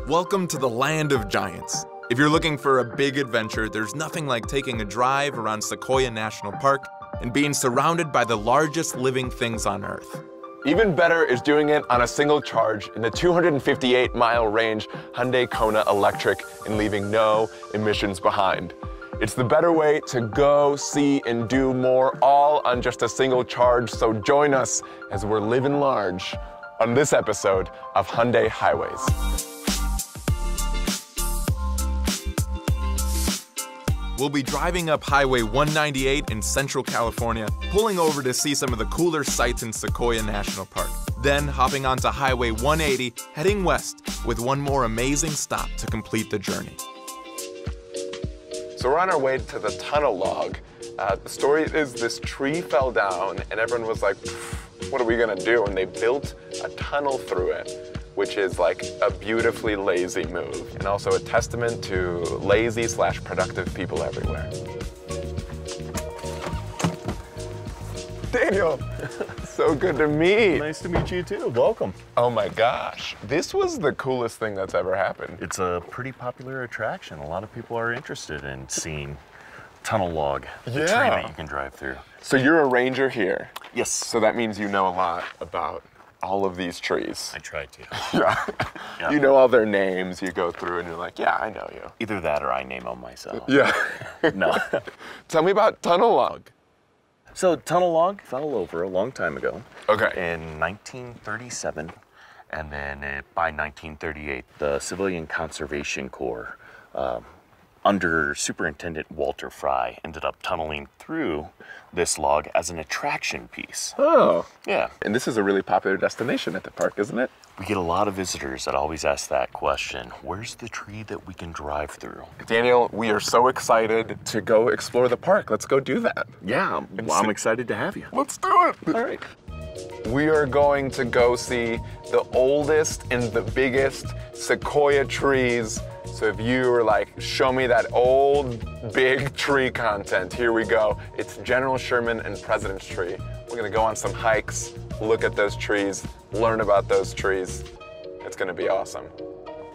Welcome to the land of giants. If you're looking for a big adventure, there's nothing like taking a drive around Sequoia National Park and being surrounded by the largest living things on Earth. Even better is doing it on a single charge in the 258-mile range Hyundai Kona Electric and leaving no emissions behind. It's the better way to go, see, and do more, all on just a single charge. So join us as we're living large on this episode of Hyundai Highways. We'll be driving up Highway 198 in Central California, pulling over to see some of the cooler sights in Sequoia National Park. Then hopping onto Highway 180, heading west with one more amazing stop to complete the journey. So we're on our way to the tunnel log. The story is this tree fell down and everyone was like, what are we gonna do? And they built a tunnel through it, which is like a beautifully lazy move, and also a testament to lazy/productive people everywhere. Daniel, so good to meet. Nice to meet you too, welcome. Oh my gosh, this was the coolest thing that's ever happened. It's a pretty popular attraction. A lot of people are interested in seeing tunnel log, the tree that you can drive through. So you're a ranger here. Yes. So that means you know a lot about all of these trees. I try to. Yeah. You know all their names, you go through and you're like, yeah, I know you. Either that or I name them myself. Yeah. No. Tell me about tunnel log. So tunnel log fell over a long time ago. Okay. In 1937, and then by 1938, the Civilian Conservation Corps, under Superintendent Walter Fry, ended up tunneling through this log as an attraction piece. Oh. Yeah. And this is a really popular destination at the park, isn't it? We get a lot of visitors that always ask that question. Where's the tree that we can drive through? Daniel, we are so excited to go explore the park. Let's go do that. Yeah, well, I'm excited to have you. Let's do it. All right. We are going to go see the oldest and the biggest sequoia trees. So if you were like, show me that old big tree content, here we go. It's General Sherman and President's Tree. We're gonna go on some hikes, look at those trees, learn about those trees. It's gonna be awesome.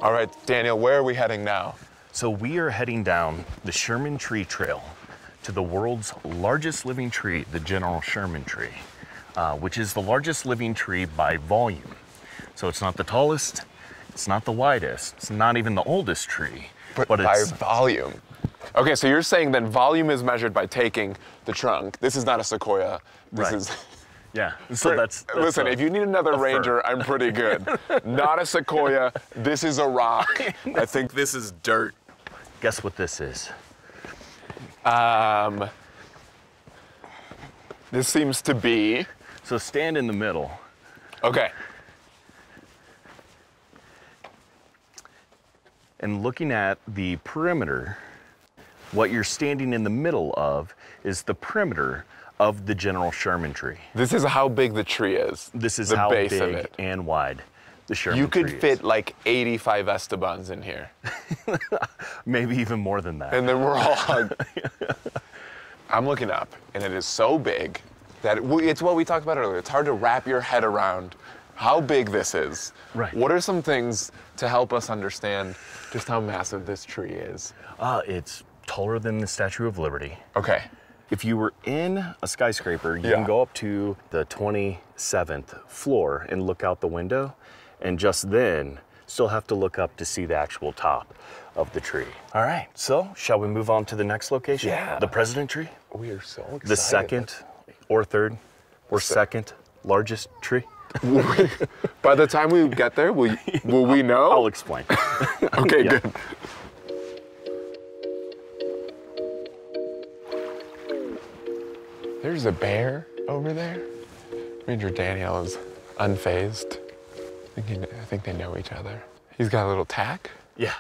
All right, Daniel, where are we heading now? So we are heading down the Sherman Tree Trail to the world's largest living tree, the General Sherman tree, which is the largest living tree by volume. So it's not the tallest, it's not the widest, it's not even the oldest tree, but by it's volume. Okay, so you're saying that volume is measured by taking the trunk. This is not a sequoia. This Right. is. Yeah. So that's Listen, if you need another ranger, I'm pretty good. Not a sequoia. This is a rock. I think this is dirt. Guess what this is? This seems to be. So stand in the middle. Okay. And looking at the perimeter, what you're standing in the middle of is the perimeter of the General Sherman tree. This is how big the tree is. This is the how base big of it. and wide the Sherman You tree could is. fit like 85 Estebans in here. Maybe even more than that. And then we're all. I'm looking up, and it is so big that it's what we talked about earlier. It's hard to wrap your head around how big this is. Right. What are some things to help us understand just how massive this tree is? It's taller than the Statue of Liberty. Okay. If you were in a skyscraper, you Yeah. can go up to the 27th floor and look out the window, and just then still have to look up to see the actual top of the tree. All right, so shall we move on to the next location? Yeah. The President tree? We are so excited. The second or third or second largest tree? By the time we get there, will we know? I'll explain. Okay, Yeah. good. There's a bear over there. Ranger Daniel is unfazed. I think they know each other. He's got a little tack. Yeah.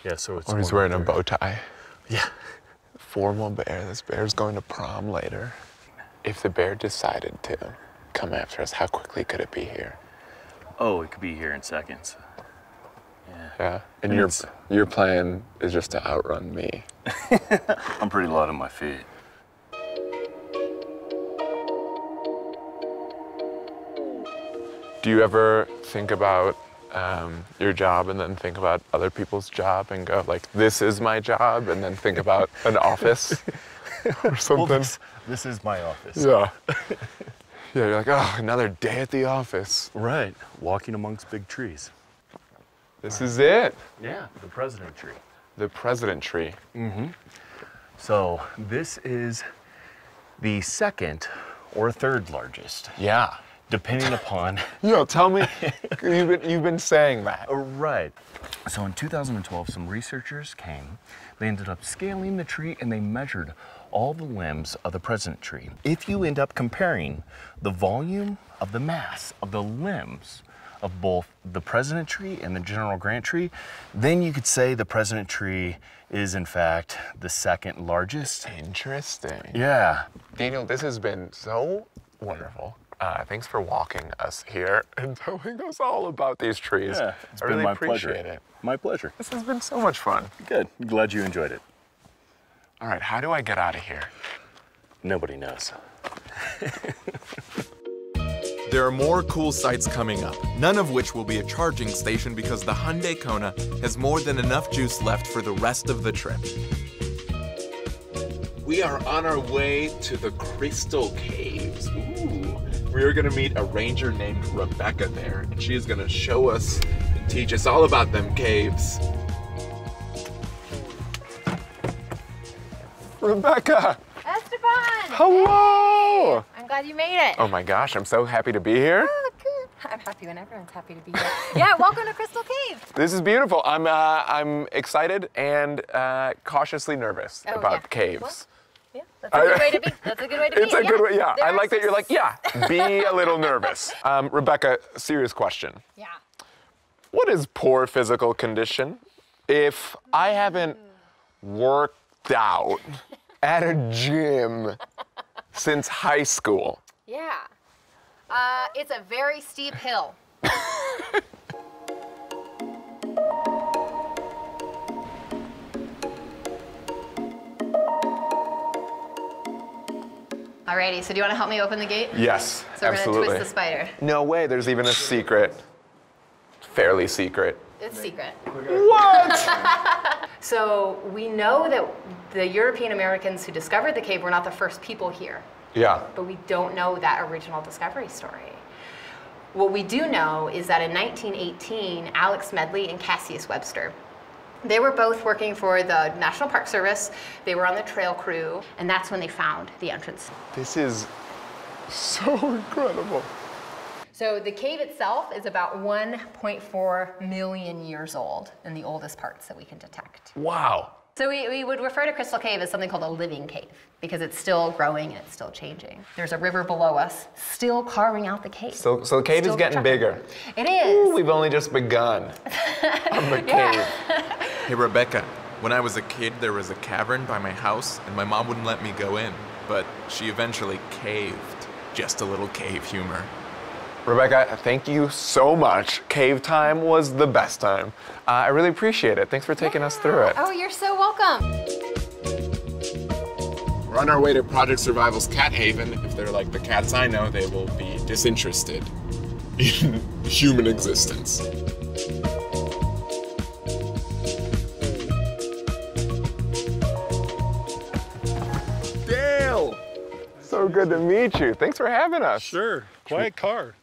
Yeah, so it's Or he's one of wearing a their- bow tie. Yeah. Formal bear. This bear's going to prom later. If the bear decided to come after us, how quickly could it be here? Oh, it could be here in seconds. Yeah. And It's- your plan is just to outrun me. I'm pretty light on my feet. Do you ever think about your job and then think about other people's job and go like, this is my job, and then think about an office or something? Well, this is my office. Yeah. Yeah, you're like, oh, another day at the office. Right, walking amongst big trees. This is it. Yeah, the president tree. The president tree. Mm-hmm. So this is the second or third largest. Yeah. Depending upon. Yo, tell me, you've been saying that. Right. So in 2012, some researchers came. They ended up scaling the tree and they measured all the limbs of the president tree. If you end up comparing the volume of the mass of the limbs of both the president tree and the General Grant tree, then you could say the president tree is in fact the second largest. Interesting. Yeah. Daniel, this has been so wonderful. Thanks for walking us here and telling us all about these trees. Yeah, it's I been really my appreciate pleasure. it. My pleasure. This has been so much fun. Good. Glad you enjoyed it. All right, how do I get out of here? Nobody knows. There are more cool sights coming up, none of which will be a charging station because the Hyundai Kona has more than enough juice left for the rest of the trip. We are on our way to the Crystal Caves. Ooh. We are gonna meet a ranger named Rebecca there, and she is gonna show us and teach us all about them caves. Rebecca! Esteban! Hello! Hey, I'm glad you made it. Oh my gosh, I'm so happy to be here. Oh, good. I'm happy when everyone's happy to be here. Yeah, welcome to Crystal Cave. This is beautiful. I'm excited and cautiously nervous Oh, about yeah. caves. Well, yeah, that's a good way to be. That's a good way to be. It's a good way, yeah. There I are like that you're some- like, yeah, be a little nervous. Rebecca, serious question. Yeah. What is poor physical condition? If I haven't worked out at a gym since high school. Yeah. It's a very steep hill. Alrighty, so do you want to help me open the gate? Yes, So we're absolutely. gonna twist the spider. No way, there's even a secret. Fairly secret. It's secret. What? So we know that the European Americans who discovered the cave were not the first people here, Yeah. but we don't know that original discovery story. What we do know is that in 1918, Alex Medley and Cassius Webster, they were both working for the National Park Service. They were on the trail crew, and that's when they found the entrance. This is so incredible. So the cave itself is about 1.4 million years old in the oldest parts that we can detect. Wow. So we would refer to Crystal Cave as something called a living cave because it's still growing and it's still changing. There's a river below us still carving out the cave. So the cave is Still getting chucking. bigger. It is. Ooh, we've only just begun on the cave. Hey Rebecca, when I was a kid there was a cavern by my house and my mom wouldn't let me go in, but she eventually caved. Just a little cave humor. Rebecca, thank you so much. Cave time was the best time. I really appreciate it. Thanks for taking us through it. Oh, you're so welcome. We're on our way to Project Survival's Cat Haven. If they're like the cats I know, they will be disinterested in human existence. Dale! So good to meet you. Thanks for having us. Sure, quiet car.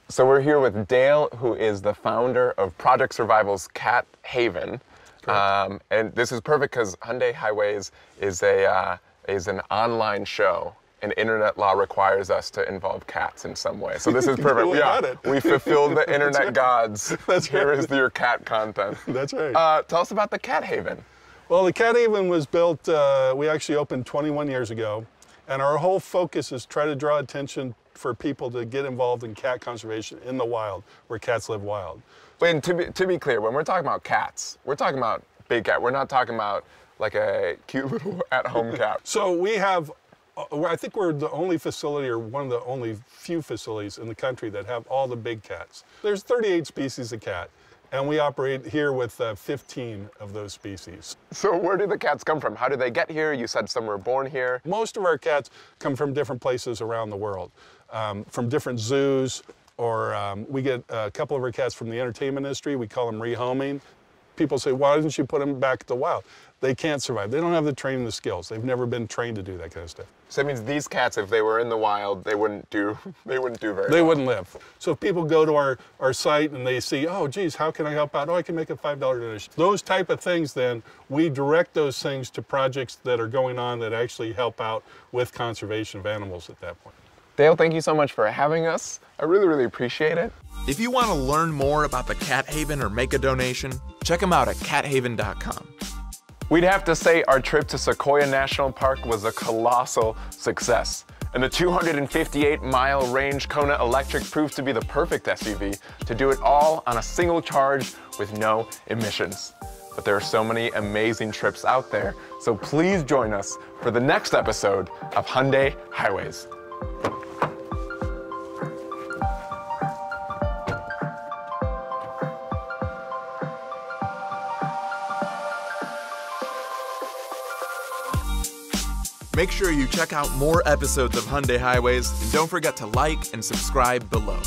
So we're here with Dale, who is the founder of Project Survival's Cat Haven. And this is perfect because Hyundai Highways is an online show, and internet law requires us to involve cats in some way. So this is perfect. We got it. We fulfilled the internet gods. That's Here right. is your cat content. That's right. Tell us about the Cat Haven. Well, the Cat Haven was built, we actually opened 21 years ago, and our whole focus is try to draw attention for people to get involved in cat conservation in the wild, where cats live wild. And to be clear, when we're talking about cats, we're talking about big cat. We're not talking about like a cute little at-home cat. So we have, I think we're the only facility, or one of the only few facilities in the country that have all the big cats. There's 38 species of cat, and we operate here with 15 of those species. So where do the cats come from? How do they get here? You said some were born here. Most of our cats come from different places around the world, from different zoos, or we get a couple of our cats from the entertainment industry. We call them rehoming. People say, why didn't you put them back to the wild? They can't survive. They don't have the training, the skills. They've never been trained to do that kind of stuff. So that means these cats, if they were in the wild, they wouldn't do very They well. wouldn't live. So if people go to our site and they see, oh, geez, how can I help out? Oh, I can make a $5 donation. Those type of things, then, we direct those things to projects that are going on that actually help out with conservation of animals at that point. Dale, thank you so much for having us. I really, really appreciate it. If you want to learn more about the Cat Haven or make a donation, check them out at cathaven.com. We'd have to say our trip to Sequoia National Park was a colossal success. And the 258-mile range Kona Electric proved to be the perfect SUV to do it all on a single charge with no emissions. But there are so many amazing trips out there, so please join us for the next episode of Hyundai Highways. Make sure you check out more episodes of Hyundai Highways, and don't forget to like and subscribe below.